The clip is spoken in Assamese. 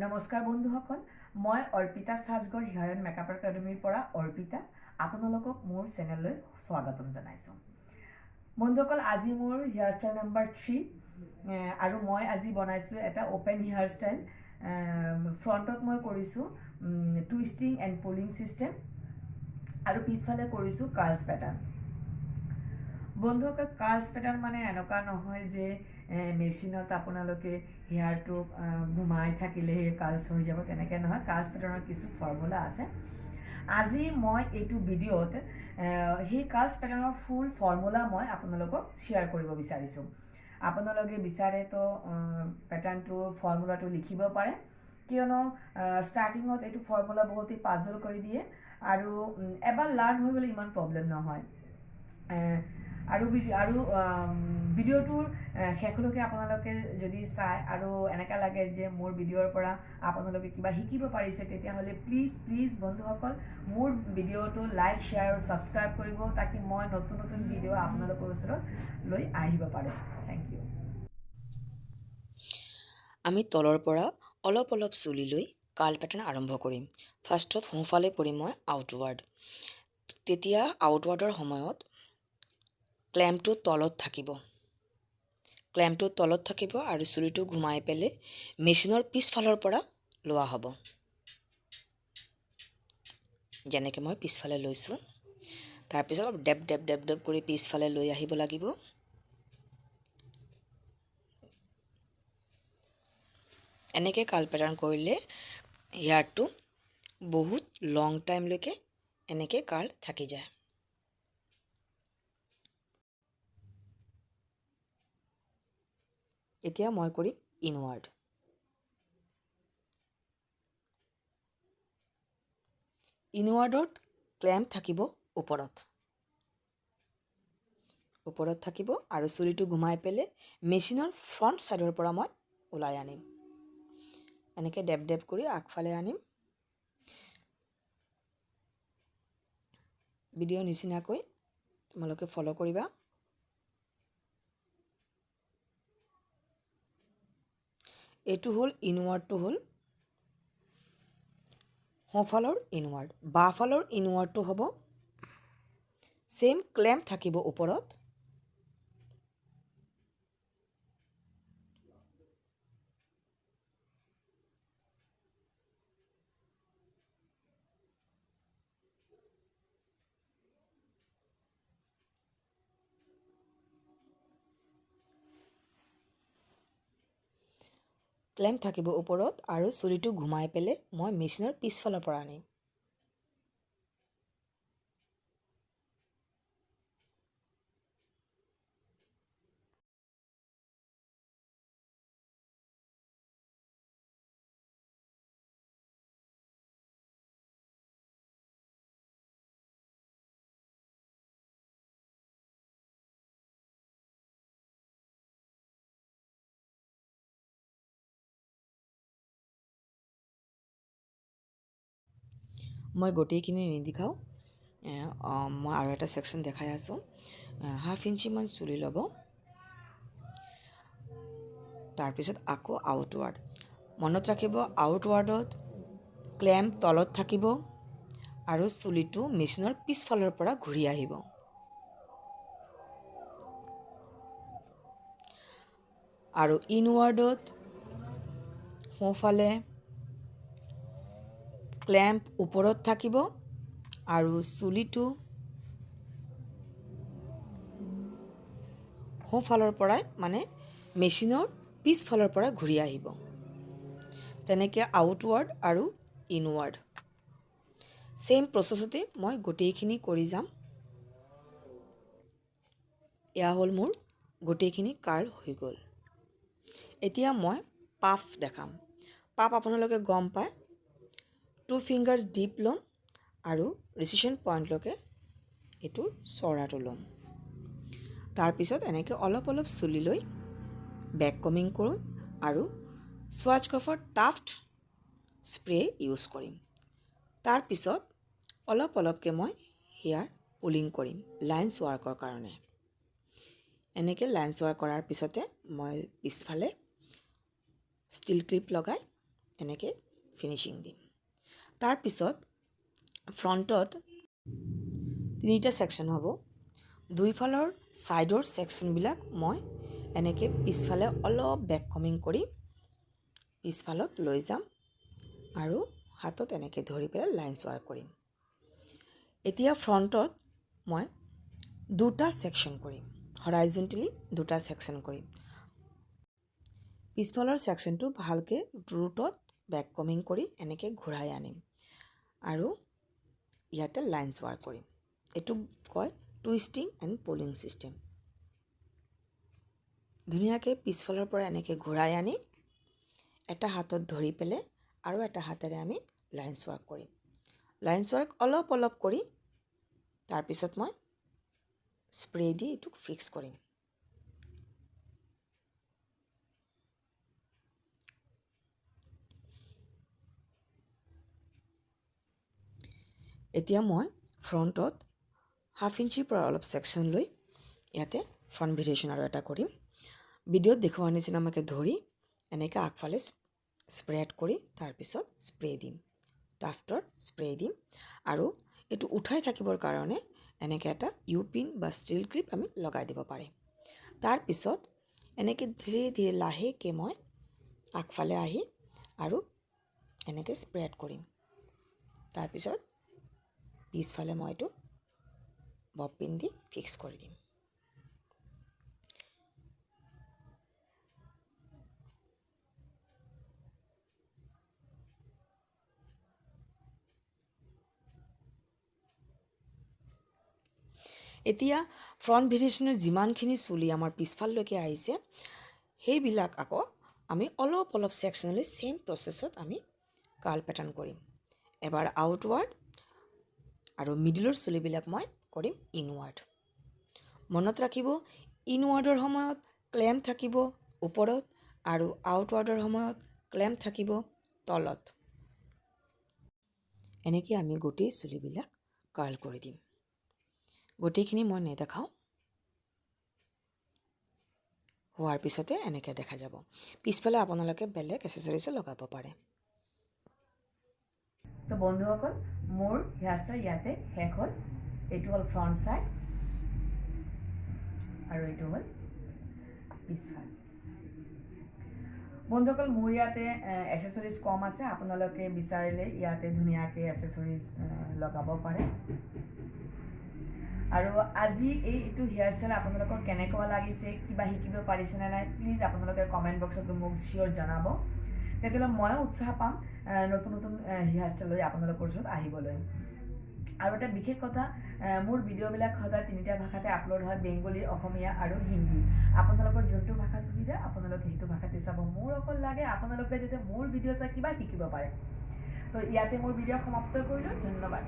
নমস্কাৰ বন্ধুসকল, মই অৰ্পিতা সাজগড় হেয়াৰ এণ্ড মেকআপ একাডেমীৰ পৰা অৰ্পিতা আপোনালোকক মোৰ চেনেললৈ স্বাগতম জনাইছোঁ। বন্ধুসকল, আজি মোৰ হেয়াৰ ষ্টাইল নাম্বাৰ 3 আৰু মই আজি বনাইছোঁ এটা অপেন হেয়াৰ ষ্টাইল। ফ্ৰণ্টত মই কৰিছোঁ টুইষ্টিং এণ্ড পুলিং ছিষ্টেম আৰু পিছফালে কৰিছোঁ কাৰ্লছ পেটাৰ্ণ। বন্ধুসকল, কাৰ্লছ পেটাৰ্ণ মানে এনেকুৱা নহয় যে মেচিনত আপোনালোকে হেয়াৰটো ঘুমাই থাকিলেহে কাৰ্লছ হৈ যাব, তেনেকৈ নহয়। কাৰ্লছ পেটাৰ্ণৰ কিছু ফৰ্মুলা আছে। আজি মই এইটো ভিডিঅ'ত সেই কাৰ্লছ পেটাৰ্ণৰ ফুল ফৰ্মুলা মই আপোনালোকক শ্বেয়াৰ কৰিব বিচাৰিছোঁ। আপোনালোকে বিচাৰে তো পেটাৰ্ণটোৰ ফৰ্মুলাটো লিখিব পাৰে, কিয়নো ষ্টাৰ্টিঙত এইটো ফৰ্মুলা বহুতেই পাজল কৰি দিয়ে আৰু এবাৰ লাৰ্ণ হৈ গ'লে ইমান প্ৰব্লেম নহয়। আৰু ভিডিঅ'টোৰ শেষলৈকে আপোনালোকে যদি চায় আৰু এনেকুৱা লাগে যে মোৰ ভিডিঅ'ৰ পৰা আপোনালোকে কিবা শিকিব পাৰিছে, তেতিয়াহ'লে প্লিজ বন্ধুসকল মোৰ ভিডিঅ'টো লাইক, শ্বেয়াৰ আৰু ছাবস্ক্ৰাইব কৰিব, তাকি মই নতুন নতুন ভিডিঅ' আপোনালোকৰ ওচৰত লৈ আহিব পাৰোঁ। Thank you. আমি তলৰ পৰা অলপ চুলি লৈ কাৰ্ল পেটাৰ্ণ আৰম্ভ কৰিম। ফাৰ্ষ্টত সোঁফালে কৰিম মই আউটৱাৰ্ড। তেতিয়া আউটৱাৰ্ডৰ সময়ত ক্লেম্পটো তলত থাকিব। আৰু চুলিটো ঘুমাই পেলাই মেচিনৰ পিছফালৰ পৰা লোৱা হ'ব। যেনেকৈ মই পিছফালে লৈছোঁ, তাৰপিছত ডেপ কৰি পিছফালে লৈ আহিব লাগিব। এনেকৈ কাৰ্ল পেটাৰ্ণ কৰিলে হেয়াৰটো বহুত লং টাইমলৈকে এনেকৈ কাৰ্ল থাকি যায়। এতিয়া মই কৰিম ইনৱাৰ্ড। ইনৱাৰ্ডত ক্লেম্প থাকিব ওপৰত থাকিব আৰু চুলিটো ঘুমাই পেলাই মেচিনৰ ফ্ৰণ্ট ছাইডৰ পৰা মই ওলাই আনিম। এনেকৈ ডেপ কৰি আগফালে আনিম। ভিডিঅ' নিচিনাকৈ তোমালোকে ফ'ল' কৰিবা। এইটো হ'ল ইনৱাৰ্ডটো হ'ল সোঁফালৰ ইনৱাৰ্ড। বাওঁফালৰ ইনৱাৰ্ডটো হ'ব ছেইম ক্লেম্প থাকিব ওপৰত। ক্লেম্প থাকিব ওপৰত আৰু চুলিটো ঘুমাই পেলাই মই মেচিনৰ পিছফালৰ পৰা আনিম। মই গোটেইখিনি নিদেখাওঁ, মই আৰু এটা ছেকশ্যন দেখাই আছোঁ। 1/2 ইঞ্চিমান চুলি ল'ব, তাৰপিছত আকৌ আউটৱাৰ্ড। মনত ৰাখিব, আউটৱাৰ্ডত ক্লেম্প তলত থাকিব আৰু চুলিটো মেচিনৰ পিছফালৰ পৰা ঘূৰি আহিব। আৰু ইনৱাৰ্ডত সোঁফালে ক্লেম্প ওপৰত থাকিব আৰু চুলিটো সোঁফালৰ পৰাই মানে মেচিনৰ পিছফালৰ পৰা ঘূৰি আহিব। তেনেকৈ আউটৱাৰ্ড আৰু ইনৱাৰ্ড ছেইম প্ৰচেছতে মই গোটেইখিনি কৰি যাম। এয়া হ'ল মোৰ গোটেইখিনি কাৰ্ল হৈ গ'ল। এতিয়া মই পাফ দেখাম। পাফ আপোনালোকে গম পায়, 2 ফিংগাৰ্ছ ডিপ ল'ম আৰু ৰিচিশ্যন পইণ্টলৈকে এইটোৰ চৰাটো ল'ম। তাৰপিছত এনেকৈ অলপ চুলি লৈ বেক কমিং কৰোঁ আৰু স্বাজঘাৰৰ টাফ্ট স্প্ৰে ইউজ কৰিম। তাৰপিছত অলপকৈ মই হেয়াৰ পুলিং কৰিম লাইন্স ৱাৰ্কৰ কাৰণে। এনেকৈ লাইন্স ৱাৰ্ক কৰাৰ পিছতে মই পিছফালে ষ্টিল ক্লিপ লগাই এনেকৈ ফিনিচিং দিম। তাৰপিছত ফ্ৰণ্টত 3টা ছেকশ্যন হ'ব। দুইফালৰ ছাইডৰ ছেকশ্যনবিলাক মই এনেকৈ পিছফালে অলপ বেক কমিং কৰি পিছফালত লৈ যাম আৰু হাতত এনেকৈ ধৰি পেলাই লাইনছ ৱাৰ্ক কৰিম। এতিয়া ফ্ৰণ্টত মই 2টা ছেকশ্যন কৰিম, হৰাইজণ্টেলি 2টা ছেকশ্যন কৰিম। পিছফালৰ ছেকশ্যনটো ভালকৈ ৰুটত বেক কমিং কৰি এনেকৈ ঘূৰাই আনিম আৰু ইয়াতে লাইনছ ৱাৰ্ক কৰিম। এইটো কয় টুইষ্টিং এণ্ড পুলিং ছিষ্টেম। ধুনীয়াকৈ পিছফালৰ পৰা এনেকৈ ঘূৰাই আনি এটা হাতত ধৰি পেলাই আৰু এটা হাতেৰে আমি লাইনছ ৱাৰ্ক কৰিম। লাইনছ ৱাৰ্ক অলপ অলপ কৰি তাৰপিছত মই স্প্ৰে দি এইটোক ফিক্স কৰিম। এতিয়া মই ফ্ৰণ্টত 1/2 ইঞ্চিৰ পৰা অলপ ছেকশ্যন লৈ ইয়াতে ফ্ৰণ্ট ভেৰিয়েশ্যন আৰু এটা কৰিম। ভিডিঅ'ত দেখুওৱা নিচিনাকৈ ধৰি এনেকৈ আগফালে স্প্ৰেড কৰি তাৰপিছত স্প্ৰে দিম, টাফটৰ স্প্ৰে দিম আৰু এইটো উঠাই থাকিবৰ কাৰণে এনেকৈ এটা ইউ পিন বা ষ্টীল ক্লিপ আমি লগাই দিব পাৰিম। তাৰপিছত এনেকৈ ধীৰে ধীৰে লাহেকৈ মই আগফালে আহি আৰু এনেকৈ স্প্ৰেড কৰিম। তাৰপিছত পিছফালে মই এইটো বব পিন দি ফিক্স কৰি দিম। এতিয়া ফ্ৰণ্ট ভেৰিয়েশ্যনৰ যিমানখিনি চুলি আমাৰ পিছফাললৈকে আহিছে সেইবিলাক আকৌ আমি অলপ অলপ ছেকশ্যনলৈ ছেইম প্ৰচেছত আমি কাৰ্ল পেটাৰ্ণ কৰিম। এবাৰ আউটৱাৰ্ড আৰু মিডিলৰ চুলিবিলাক মই কৰিম ইনৱাৰ্ড। মনত ৰাখিব, ইনৱাৰ্ডৰ সময়ত ক্লেম্প থাকিব ওপৰত আৰু আউটৱাৰ্ডৰ সময়ত ক্লেম্প থাকিব তলত। এনেকৈ আমি গোটেই চুলিবিলাক কাৰ্ল কৰি দিম। গোটেইখিনি মই নেদেখাওঁ, হোৱাৰ পিছতে এনেকৈ দেখা যাব। পিছফালে আপোনালোকে বেলেগ এচেচৰিজো লগাব পাৰে। তো বন্ধুসকল, মোৰ হেয়াৰষ্টাইল ইয়াতে শেষ হ'ল। এইটো হ'ল ফ্ৰণ্ট ছাইড আৰু এইটো হ'ল পিছফাল। বন্ধুসকল, মোৰ ইয়াতে এচেচৰিজ কম আছে, আপোনালোকে বিচাৰিলে ইয়াতে ধুনীয়াকৈ এচেচৰিজ লগাব পাৰে। আৰু আজি এইটো হেয়াৰষ্টাইল আপোনালোকৰ কেনেকুৱা লাগিছে, কিবা শিকিব পাৰিছেনে নাই, প্লিজ আপোনালোকে কমেণ্ট বক্সত মোক চিয়'ৰ জনাব। তেতিয়াহ'লে ময়ো উৎসাহ পাম নতুন নতুন হেয়াৰষ্টাইল লৈ আপোনালোকৰ ওচৰত আহিবলৈ। আৰু এটা বিশেষ কথা, মোৰ ভিডিঅ'বিলাক সদায় 3টা ভাষাতে আপলোড হয়, বেংগলী, অসমীয়া আৰু হিন্দী। আপোনালোকৰ যোনটো ভাষাত সুবিধা আপোনালোকে সেইটো ভাষাতে চাব। মোৰ অকল লাগে আপোনালোকে যাতে মোৰ ভিডিঅ' চাই কিবা শিকিব পাৰে। তো ইয়াতে মোৰ ভিডিঅ' সমাপ্ত কৰিলোঁ। ধন্যবাদ।